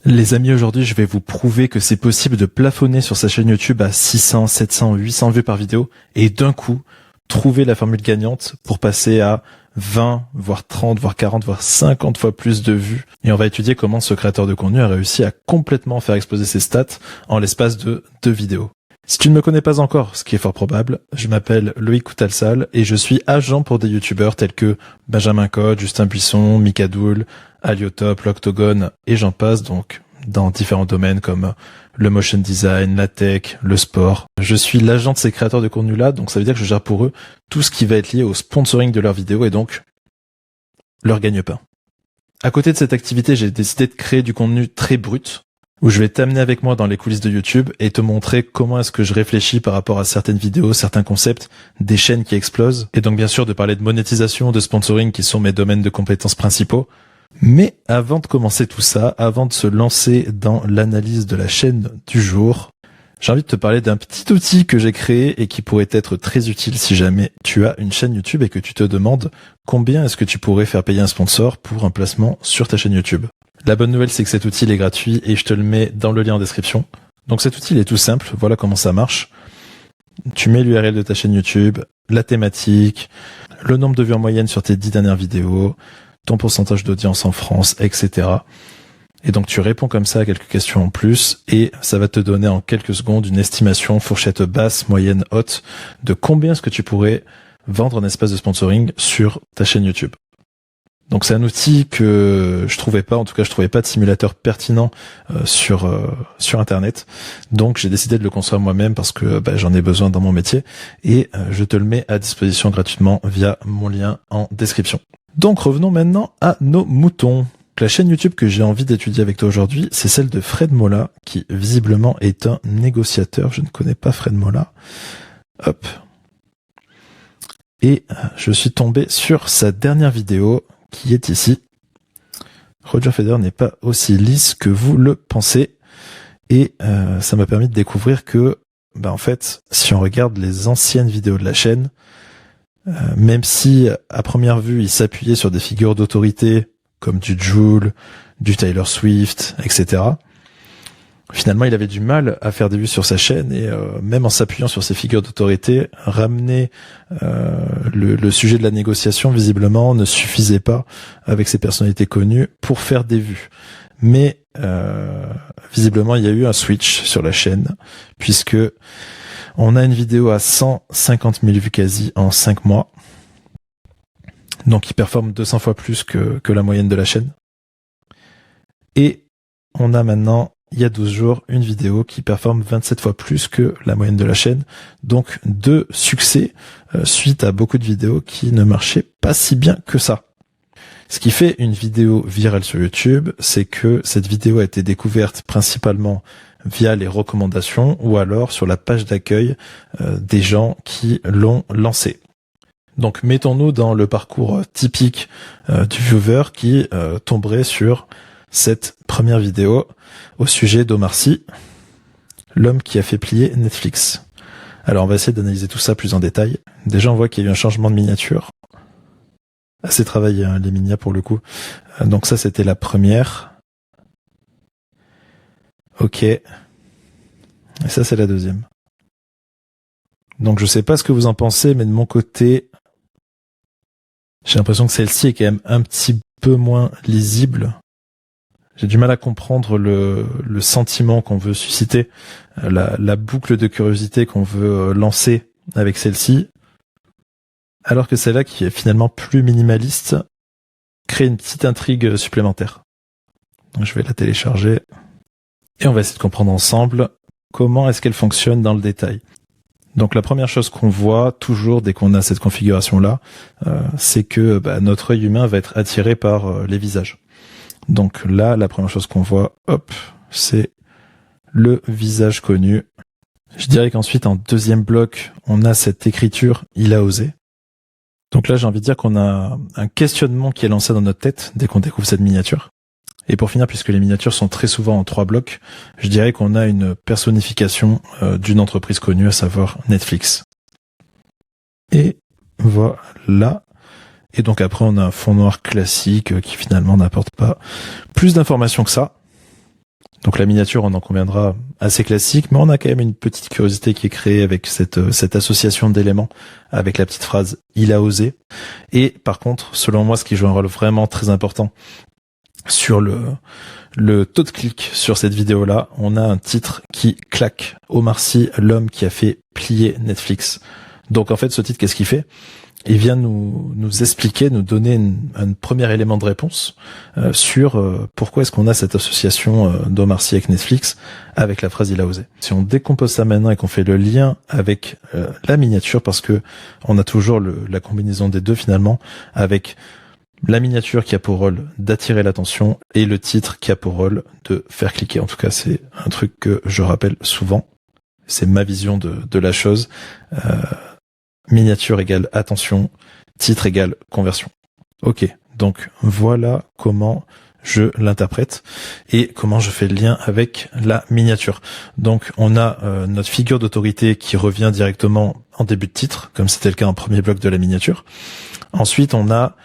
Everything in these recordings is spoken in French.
Les amis, aujourd'hui, je vais vous prouver que c'est possible de plafonner sur sa chaîne YouTube à 600, 700, 800 vues par vidéo et d'un coup, trouver la formule gagnante pour passer à 20, voire 30, voire 40, voire 50 fois plus de vues. Et on va étudier comment ce créateur de contenu a réussi à complètement faire exploser ses stats en l'espace de 2 vidéos. Si tu ne me connais pas encore, ce qui est fort probable, je m'appelle Loïc Coutalsal et je suis agent pour des youtubeurs tels que Benjamin Code, Justin Buisson, Mikadoul, Aliotop, l'Octogone et j'en passe, donc dans différents domaines comme le motion design, la tech, le sport. Je suis l'agent de ces créateurs de contenu là, donc ça veut dire que je gère pour eux tout ce qui va être lié au sponsoring de leurs vidéos et donc leur gagne-pain. À côté de cette activité, j'ai décidé de créer du contenu très brut, où je vais t'amener avec moi dans les coulisses de YouTube et te montrer comment est-ce que je réfléchis par rapport à certaines vidéos, certains concepts, des chaînes qui explosent, et donc bien sûr de parler de monétisation, de sponsoring qui sont mes domaines de compétences principaux. Mais avant de commencer tout ça, avant de se lancer dans l'analyse de la chaîne du jour, j'ai envie de te parler d'un petit outil que j'ai créé et qui pourrait être très utile si jamais tu as une chaîne YouTube et que tu te demandes combien est-ce que tu pourrais faire payer un sponsor pour un placement sur ta chaîne YouTube. La bonne nouvelle, c'est que cet outil est gratuit et je te le mets dans le lien en description. Donc cet outil il est tout simple, voilà comment ça marche. Tu mets l'URL de ta chaîne YouTube, la thématique, le nombre de vues en moyenne sur tes 10 dernières vidéos, ton pourcentage d'audience en France, etc. Et donc tu réponds comme ça à quelques questions en plus et ça va te donner en quelques secondes une estimation fourchette basse, moyenne, haute de combien est-ce que tu pourrais vendre un espace de sponsoring sur ta chaîne YouTube. Donc c'est un outil que je trouvais pas, en tout cas je trouvais pas de simulateur pertinent sur internet. Donc j'ai décidé de le construire moi-même parce que j'en ai besoin dans mon métier et je te le mets à disposition gratuitement via mon lien en description. Donc revenons maintenant à nos moutons. La chaîne YouTube que j'ai envie d'étudier avec toi aujourd'hui, c'est celle de Fred Mola, qui visiblement est un négociateur. Je ne connais pas Fred Mola. Hop. Et je suis tombé sur sa dernière vidéo, qui est ici. Roger Federer n'est pas aussi lisse que vous le pensez. Et ça m'a permis de découvrir que, en fait, si on regarde les anciennes vidéos de la chaîne, même si à première vue il s'appuyait sur des figures d'autorité comme du Jul, du Taylor Swift, etc. Finalement, il avait du mal à faire des vues sur sa chaîne et même en s'appuyant sur ces figures d'autorité, ramener le sujet de la négociation, visiblement, ne suffisait pas avec ces personnalités connues pour faire des vues. Mais visiblement, il y a eu un switch sur la chaîne, puisque on a une vidéo à 150 000 vues quasi en 5 mois. Donc il performe 200 fois plus que la moyenne de la chaîne. Et on a maintenant, il y a 12 jours, une vidéo qui performe 27 fois plus que la moyenne de la chaîne. Donc 2 succès suite à beaucoup de vidéos qui ne marchaient pas si bien que ça. Ce qui fait une vidéo virale sur YouTube, c'est que cette vidéo a été découverte principalement via les recommandations ou alors sur la page d'accueil des gens qui l'ont lancée. Donc mettons-nous dans le parcours typique du viewer qui tomberait sur cette première vidéo au sujet d'Omar Sy, l'homme qui a fait plier Netflix. Alors on va essayer d'analyser tout ça plus en détail. Déjà on voit qu'il y a eu un changement de miniature. Assez travaillé hein, les minia pour le coup. Donc ça c'était la première. Ok. Et ça c'est la deuxième. Donc je sais pas ce que vous en pensez, mais de mon côté, j'ai l'impression que celle-ci est quand même un petit peu moins lisible. J'ai du mal à comprendre le sentiment qu'on veut susciter, la boucle de curiosité qu'on veut lancer avec celle-ci, alors que celle-là, qui est finalement plus minimaliste, crée une petite intrigue supplémentaire. Donc je vais la télécharger et on va essayer de comprendre ensemble comment est-ce qu'elle fonctionne dans le détail. Donc la première chose qu'on voit toujours dès qu'on a cette configuration-là, c'est que notre œil humain va être attiré par les visages. Donc là, la première chose qu'on voit, hop, c'est le visage connu. Je dirais qu'ensuite, en deuxième bloc, on a cette écriture « il a osé ». Donc là, j'ai envie de dire qu'on a un questionnement qui est lancé dans notre tête dès qu'on découvre cette miniature. Et pour finir, puisque les miniatures sont très souvent en 3 blocs, je dirais qu'on a une personnification d'une entreprise connue, à savoir Netflix. Et voilà. Et donc après, on a un fond noir classique qui finalement n'apporte pas plus d'informations que ça. Donc la miniature, on en conviendra, assez classique, mais on a quand même une petite curiosité qui est créée avec cette association d'éléments, avec la petite phrase « il a osé ». Et par contre, selon moi, ce qui joue un rôle vraiment très important sur le taux de clic sur cette vidéo-là, on a un titre qui claque. Omar Sy, l'homme qui a fait plier Netflix. Donc en fait, ce titre, qu'est-ce qu'il fait ? Il vient nous expliquer, nous donner un premier élément de réponse sur pourquoi est-ce qu'on a cette association d'Omar Sy avec Netflix, avec la phrase « il a osé ». Si on décompose ça maintenant et qu'on fait le lien avec la miniature, parce que on a toujours la combinaison des deux finalement, avec la miniature qui a pour rôle d'attirer l'attention et le titre qui a pour rôle de faire cliquer. En tout cas, c'est un truc que je rappelle souvent. C'est ma vision de la chose. Miniature égale attention, titre égale conversion. Ok, donc voilà comment je l'interprète et comment je fais le lien avec la miniature. Donc on a notre figure d'autorité qui revient directement en début de titre, comme c'était le cas en premier bloc de la miniature. Ensuite on a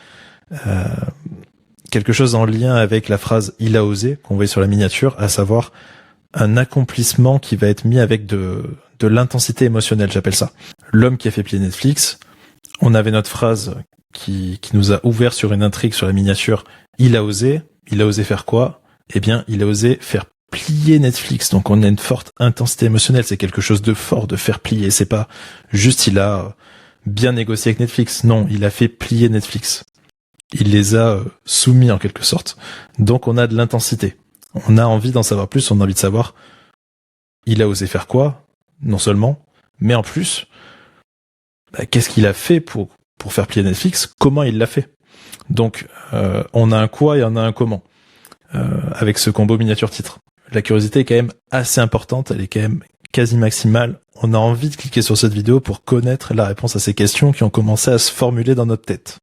quelque chose en lien avec la phrase « il a osé » qu'on voit sur la miniature, à savoir un accomplissement qui va être mis avec de l'intensité émotionnelle, j'appelle ça. L'homme qui a fait plier Netflix, on avait notre phrase qui nous a ouvert sur une intrigue sur la miniature. Il a osé faire quoi ? Eh bien, il a osé faire plier Netflix. Donc on a une forte intensité émotionnelle, c'est quelque chose de fort de faire plier. C'est pas juste il a bien négocié avec Netflix. Non, il a fait plier Netflix. Il les a soumis en quelque sorte. Donc on a de l'intensité. On a envie d'en savoir plus, on a envie de savoir il a osé faire quoi ? Non seulement, mais en plus, qu'est-ce qu'il a fait pour faire plier Netflix ? Comment il l'a fait ? Donc, on a un quoi et on a un comment avec ce combo miniature-titre. La curiosité est quand même assez importante, elle est quand même quasi maximale. On a envie de cliquer sur cette vidéo pour connaître la réponse à ces questions qui ont commencé à se formuler dans notre tête.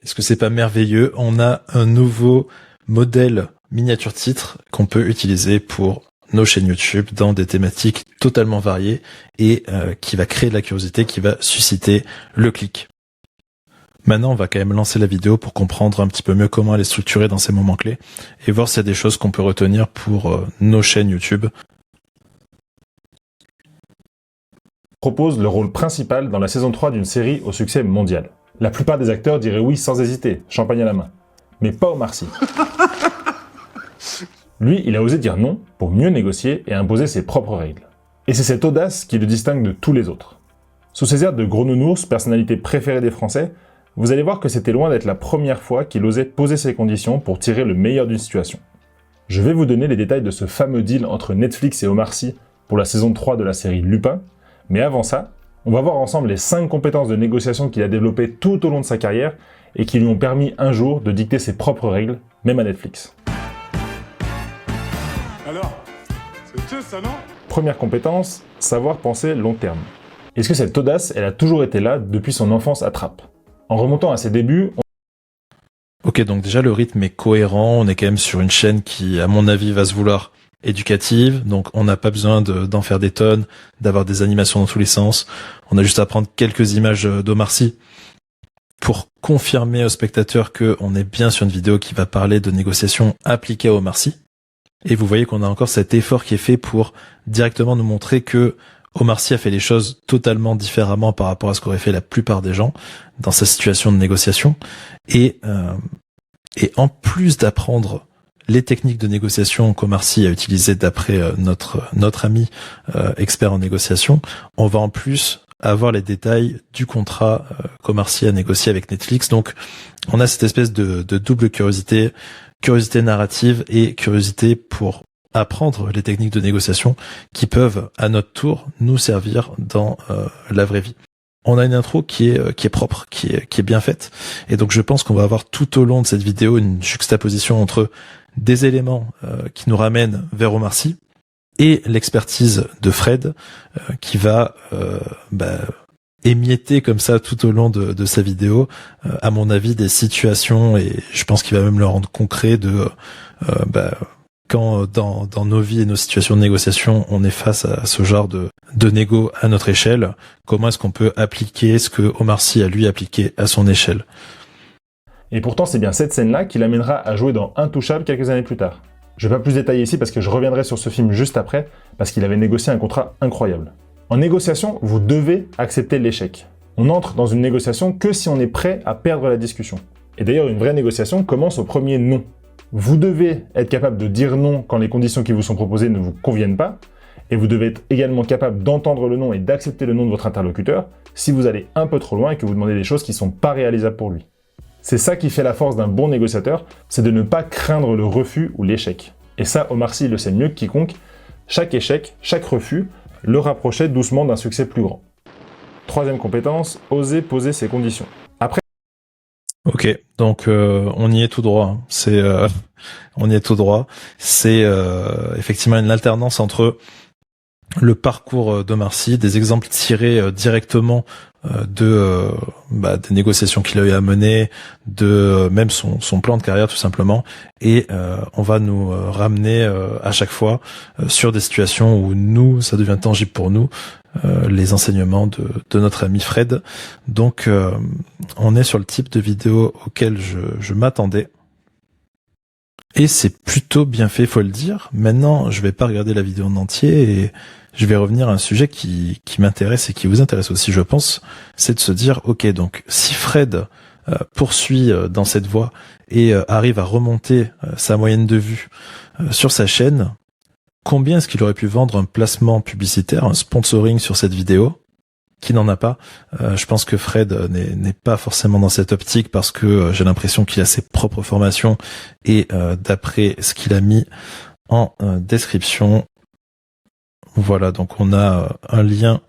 Est-ce que c'est pas merveilleux ? On a un nouveau modèle miniature-titre qu'on peut utiliser pour nos chaînes YouTube dans des thématiques totalement variées et qui va créer de la curiosité, qui va susciter le clic. Maintenant, on va quand même lancer la vidéo pour comprendre un petit peu mieux comment elle est structurée dans ces moments clés et voir s'il y a des choses qu'on peut retenir pour nos chaînes YouTube. Propose le rôle principal dans la saison 3 d'une série au succès mondial. La plupart des acteurs diraient oui sans hésiter, champagne à la main. Mais pas Omar Sy. Lui, il a osé dire non pour mieux négocier et imposer ses propres règles. Et c'est cette audace qui le distingue de tous les autres. Sous ses airs de gros nounours, personnalité préférée des Français, vous allez voir que c'était loin d'être la première fois qu'il osait poser ses conditions pour tirer le meilleur d'une situation. Je vais vous donner les détails de ce fameux deal entre Netflix et Omar Sy pour la saison 3 de la série Lupin, mais avant ça, on va voir ensemble les 5 compétences de négociation qu'il a développées tout au long de sa carrière et qui lui ont permis un jour de dicter ses propres règles, même à Netflix. Alors, c'est ça, non ? Première compétence, savoir penser long terme. Est-ce que cette audace, elle a toujours été là depuis son enfance à Trappes ? En remontant à ses débuts, Ok, donc déjà le rythme est cohérent, on est quand même sur une chaîne qui, à mon avis, va se vouloir éducative, donc on n'a pas besoin d'en faire des tonnes, d'avoir des animations dans tous les sens, on a juste à prendre quelques images d'Omar Sy pour confirmer aux spectateurs qu'on est bien sur une vidéo qui va parler de négociations appliquées à Omar Sy. Et vous voyez qu'on a encore cet effort qui est fait pour directement nous montrer que Omar Sy a fait les choses totalement différemment par rapport à ce qu'auraient fait la plupart des gens dans sa situation de négociation. Et en plus d'apprendre les techniques de négociation qu'Omar Sy a utilisées d'après notre ami expert en négociation, on va en plus avoir les détails du contrat qu'Omar Sy a négocié avec Netflix. Donc on a cette espèce de double curiosité narrative et curiosité pour apprendre les techniques de négociation qui peuvent à notre tour nous servir dans la vraie vie. On a une intro qui est propre, qui est bien faite, et donc je pense qu'on va avoir tout au long de cette vidéo une juxtaposition entre des éléments qui nous ramènent vers Omar Sy et l'expertise de Fred qui va émietter comme ça tout au long de sa vidéo, à mon avis, des situations, et je pense qu'il va même le rendre concret de quand dans nos vies et nos situations de négociation, on est face à ce genre de négo à notre échelle, comment est-ce qu'on peut appliquer ce que Omar Sy a lui appliqué à son échelle. Et pourtant, c'est bien cette scène-là qui l'amènera à jouer dans Intouchable quelques années plus tard. Je vais pas plus détailler ici parce que je reviendrai sur ce film juste après, parce qu'il avait négocié un contrat incroyable. En négociation, vous devez accepter l'échec. On entre dans une négociation que si on est prêt à perdre la discussion. Et d'ailleurs, une vraie négociation commence au premier non. Vous devez être capable de dire non quand les conditions qui vous sont proposées ne vous conviennent pas, et vous devez être également capable d'entendre le non et d'accepter le non de votre interlocuteur si vous allez un peu trop loin et que vous demandez des choses qui ne sont pas réalisables pour lui. C'est ça qui fait la force d'un bon négociateur, c'est de ne pas craindre le refus ou l'échec. Et ça, Omar Sy le sait mieux que quiconque, chaque échec, chaque refus, le rapprochait doucement d'un succès plus grand. Troisième compétence, oser poser ses conditions. Après... Ok, donc on y est tout droit. On y est tout droit. C'est effectivement une alternance entre le parcours d'Omar Sy, des exemples tirés directement des négociations qu'il a eu à mener, de même son plan de carrière tout simplement, et on va nous ramener à chaque fois sur des situations où nous, ça devient tangible pour nous, les enseignements de notre ami Fred. Donc on est sur le type de vidéo auquel je m'attendais. Et c'est plutôt bien fait, faut le dire. Maintenant, je vais pas regarder la vidéo en entier et je vais revenir à un sujet qui m'intéresse et qui vous intéresse aussi, je pense. C'est de se dire, ok, donc si Fred poursuit dans cette voie et arrive à remonter sa moyenne de vues sur sa chaîne, combien est-ce qu'il aurait pu vendre un placement publicitaire, un sponsoring sur cette vidéo? Qui n'en a pas. Je pense que Fred n'est pas forcément dans cette optique parce que j'ai l'impression qu'il a ses propres formations et d'après ce qu'il a mis en description, voilà, donc on a un lien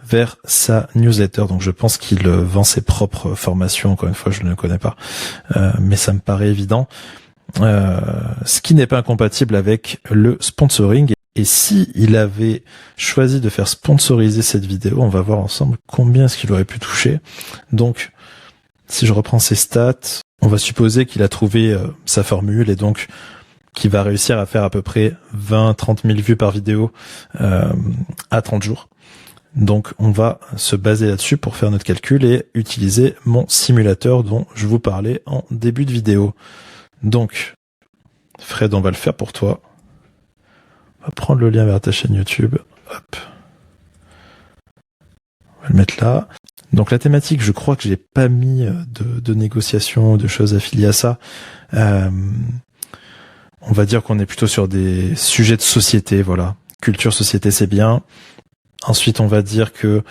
vers sa newsletter, donc je pense qu'il vend ses propres formations, encore une fois je ne le connais pas, mais ça me paraît évident, ce qui n'est pas incompatible avec le sponsoring. Et si il avait choisi de faire sponsoriser cette vidéo, on va voir ensemble combien est-ce qu'il aurait pu toucher. Donc, si je reprends ses stats, on va supposer qu'il a trouvé sa formule et donc qu'il va réussir à faire à peu près 20-30 000 vues par vidéo à 30 jours. Donc, on va se baser là-dessus pour faire notre calcul et utiliser mon simulateur dont je vous parlais en début de vidéo. Donc, Fred, on va le faire pour toi. On va prendre le lien vers ta chaîne YouTube. Hop. On va le mettre là. Donc la thématique, je crois que j'ai pas mis de négociations, de choses affiliées à ça. On va dire qu'on est plutôt sur des sujets de société, voilà. Culture, société, c'est bien. Ensuite, on va dire que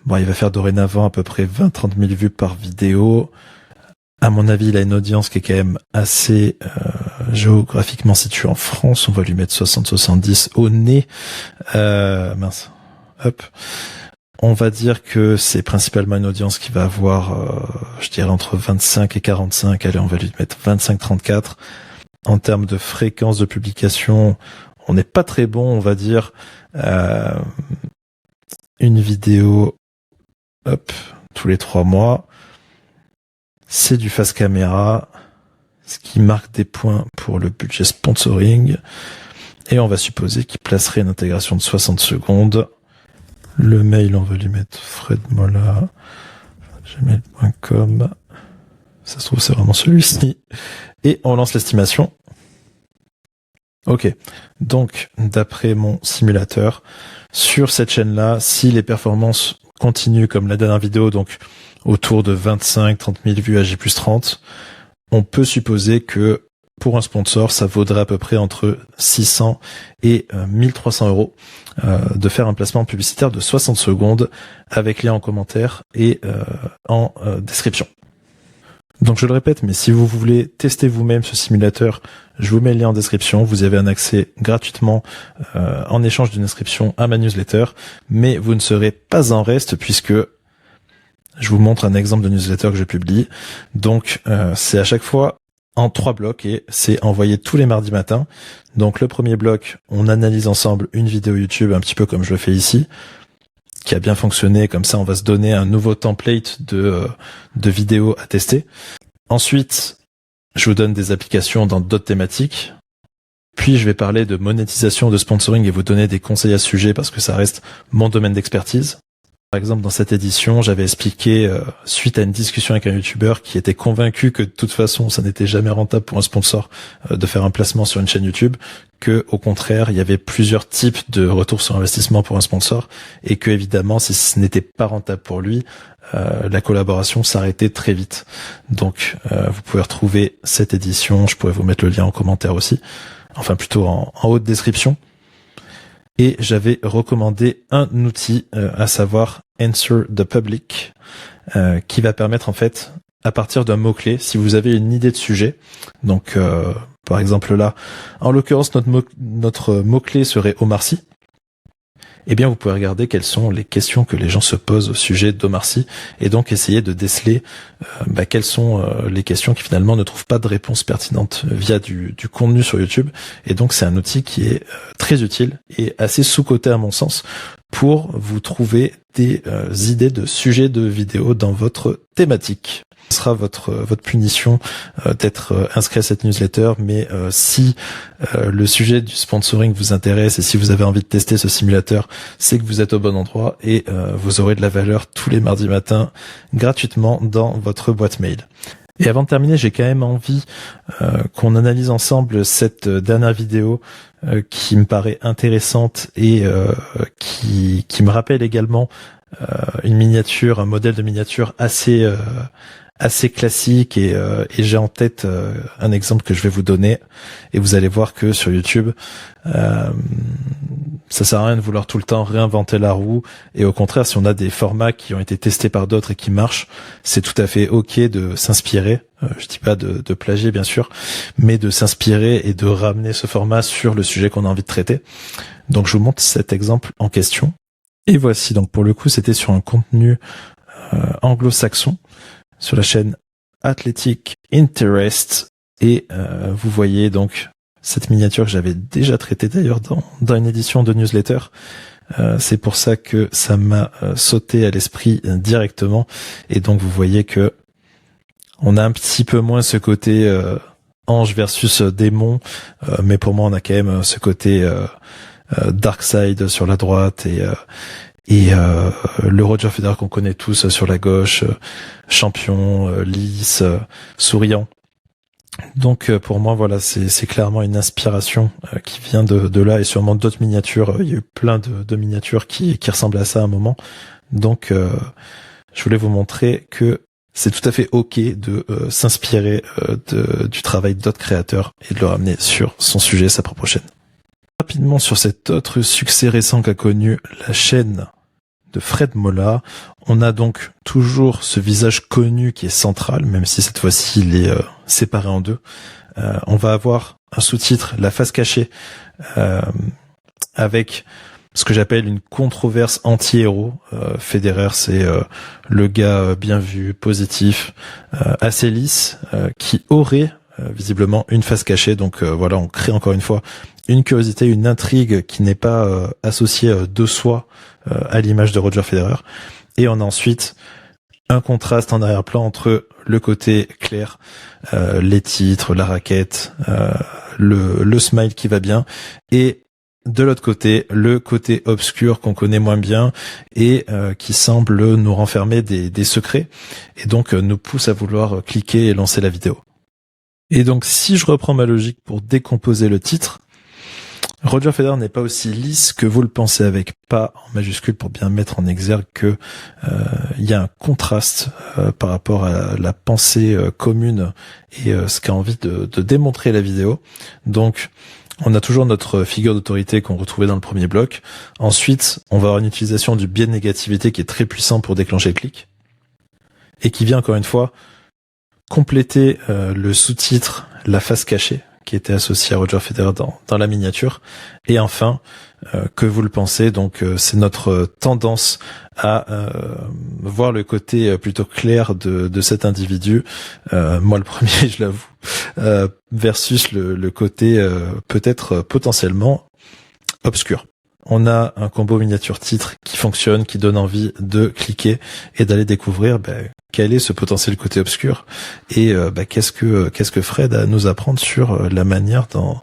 il va faire dorénavant à peu près 20-30 000 vues par vidéo. À mon avis, il a une audience qui est quand même assez géographiquement située en France. On va lui mettre 60-70 au nez. Mince. Hop. On va dire que c'est principalement une audience qui va avoir, je dirais, entre 25 et 45. Allez, on va lui mettre 25-34. En termes de fréquence de publication, on n'est pas très bon, on va dire. Une vidéo, hop, tous les 3 mois. C'est du face caméra, ce qui marque des points pour le budget sponsoring. Et on va supposer qu'il placerait une intégration de 60 secondes. Le mail, on va lui mettre fredmola@gmail.com. Ça se trouve, c'est vraiment celui-ci. Et on lance l'estimation. Ok. Donc, d'après mon simulateur, sur cette chaîne-là, si les performances continuent comme la dernière vidéo, donc autour de 25-30 000 vues à J+30, on peut supposer que pour un sponsor, ça vaudrait à peu près entre 600 et 1300 euros de faire un placement publicitaire de 60 secondes avec lien en commentaire et en description. Donc je le répète, mais si vous voulez tester vous-même ce simulateur, je vous mets le lien en description. Vous avez un accès gratuitement en échange d'une inscription à ma newsletter, mais vous ne serez pas en reste puisque je vous montre un exemple de newsletter que je publie. Donc c'est à chaque fois en 3 blocs et c'est envoyé tous les mardis matins. Donc le premier bloc, on analyse ensemble une vidéo YouTube, un petit peu comme je le fais ici, qui a bien fonctionné. Comme ça, on va se donner un nouveau template de vidéos à tester. Ensuite, je vous donne des applications dans d'autres thématiques. Puis je vais parler de monétisation, de sponsoring et vous donner des conseils à ce sujet parce que ça reste mon domaine d'expertise. Par exemple, dans cette édition, j'avais expliqué, suite à une discussion avec un youtubeur qui était convaincu que de toute façon, ça n'était jamais rentable pour un sponsor de faire un placement sur une chaîne YouTube, que au contraire, il y avait plusieurs types de retours sur investissement pour un sponsor, et que évidemment, si ce n'était pas rentable pour lui, la collaboration s'arrêtait très vite. Donc, vous pouvez retrouver cette édition, je pourrais vous mettre le lien en commentaire aussi, enfin plutôt en haut de description. Et j'avais recommandé un outil, à savoir Answer the Public, qui va permettre en fait, à partir d'un mot-clé, si vous avez une idée de sujet, donc par exemple là, en l'occurrence notre mot-clé serait Omar Sy, eh bien vous pouvez regarder quelles sont les questions que les gens se posent au sujet d'Omar Sy, et donc essayer de déceler quelles sont les questions qui finalement ne trouvent pas de réponse pertinente via du contenu sur YouTube. Et donc c'est un outil qui est très utile et assez sous-coté à mon sens pour vous trouver des idées de sujets de vidéos dans votre thématique. Ce sera votre punition d'être inscrit à cette newsletter, mais si le sujet du sponsoring vous intéresse et si vous avez envie de tester ce simulateur, c'est que vous êtes au bon endroit et vous aurez de la valeur tous les mardis matins gratuitement dans votre boîte mail. Et avant de terminer, j'ai quand même envie qu'on analyse ensemble cette dernière vidéo qui me paraît intéressante et qui me rappelle également une miniature, un modèle de miniature assez classique et j'ai en tête un exemple que je vais vous donner et vous allez voir que sur YouTube ça sert à rien de vouloir tout le temps réinventer la roue, et au contraire, si on a des formats qui ont été testés par d'autres et qui marchent, c'est tout à fait ok de s'inspirer, je dis pas de plagier bien sûr, mais de s'inspirer et de ramener ce format sur le sujet qu'on a envie de traiter. Donc je vous montre cet exemple en question, et voici, donc pour le coup c'était sur un contenu anglo-saxon, sur la chaîne Athletic Interest, et vous voyez donc cette miniature que j'avais déjà traitée d'ailleurs dans une édition de newsletter. C'est pour ça que ça m'a sauté à l'esprit directement, et donc vous voyez que on a un petit peu moins ce côté ange versus démon, mais pour moi on a quand même ce côté dark side sur la droite et le Roger Federer qu'on connaît tous sur la gauche, champion, lisse, souriant. Donc pour moi voilà, c'est clairement une inspiration qui vient de là, et sûrement d'autres miniatures. Il y a eu plein de miniatures qui ressemblent à ça à un moment. Donc je voulais vous montrer que c'est tout à fait ok de s'inspirer du travail d'autres créateurs et de le ramener sur son sujet, sa propre chaîne. Rapidement sur cet autre succès récent qu'a connu la chaîne de Fred Mola, on a donc toujours ce visage connu qui est central, même si cette fois-ci il est séparé en deux. On va avoir un sous-titre, la face cachée, avec ce que j'appelle une controverse anti-héros. Federer, c'est le gars bien vu, positif, assez lisse, qui aurait visiblement une face cachée. Donc voilà, on crée encore une fois une curiosité, une intrigue qui n'est pas associée de soi à l'image de Roger Federer. Et on a ensuite un contraste en arrière-plan entre le côté clair, les titres, la raquette, le smile qui va bien, et de l'autre côté, le côté obscur qu'on connaît moins bien et qui semble nous renfermer des secrets, et donc nous pousse à vouloir cliquer et lancer la vidéo. Et donc si je reprends ma logique pour décomposer le titre, Roger Federer n'est pas aussi lisse que vous le pensez, avec pas en majuscule pour bien mettre en exergue que il y a un contraste par rapport à la pensée commune et ce qu'a envie de démontrer la vidéo. Donc on a toujours notre figure d'autorité qu'on retrouvait dans le premier bloc. Ensuite, on va avoir une utilisation du biais de négativité qui est très puissant pour déclencher le clic, et qui vient encore une fois compléter le sous-titre, la face cachée, qui était associé à Roger Federer dans la miniature. Et enfin, que vous le pensez, donc c'est notre tendance à voir le côté plutôt clair de cet individu, moi le premier, je l'avoue, versus le côté peut-être potentiellement obscur. On a un combo miniature-titre qui fonctionne, qui donne envie de cliquer et d'aller découvrir quel est ce potentiel côté obscur, et qu'est-ce que Fred a à nous apprendre sur la manière dont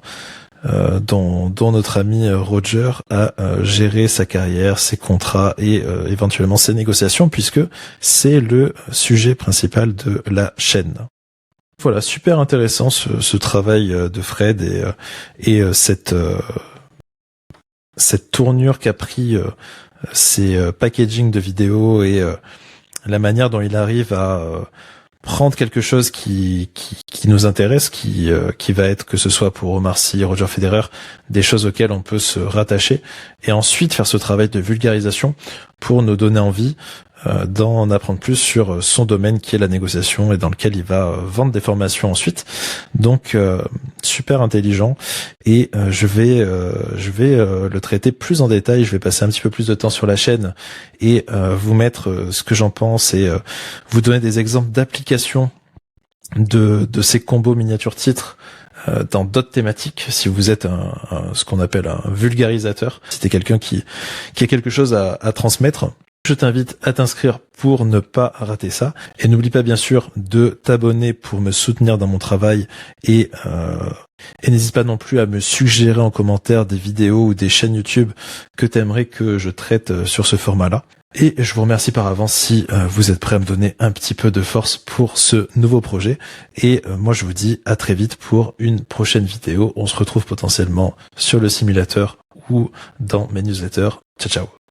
dont notre ami Roger a géré sa carrière, ses contrats et éventuellement ses négociations, puisque c'est le sujet principal de la chaîne. Voilà, super intéressant ce travail de Fred et cette tournure qu'a pris ces packaging de vidéos et la manière dont il arrive à prendre quelque chose qui nous intéresse, qui va être, que ce soit pour Omar Sy, Roger Federer, des choses auxquelles on peut se rattacher, et ensuite faire ce travail de vulgarisation pour nous donner envie d'en apprendre plus sur son domaine qui est la négociation et dans lequel il va vendre des formations ensuite. Donc super intelligent, et je vais le traiter plus en détail. Je vais passer un petit peu plus de temps sur la chaîne et vous mettre ce que j'en pense et vous donner des exemples d'applications de ces combos miniature titres dans d'autres thématiques, si vous êtes ce qu'on appelle un vulgarisateur, si t'es quelqu'un qui a quelque chose à transmettre. Je t'invite à t'inscrire pour ne pas rater ça. Et n'oublie pas bien sûr de t'abonner pour me soutenir dans mon travail et n'hésite pas non plus à me suggérer en commentaire des vidéos ou des chaînes YouTube que t'aimerais que je traite sur ce format-là. Et je vous remercie par avance si vous êtes prêts à me donner un petit peu de force pour ce nouveau projet. Et moi je vous dis à très vite pour une prochaine vidéo. On se retrouve potentiellement sur le simulateur ou dans mes newsletters. Ciao ciao.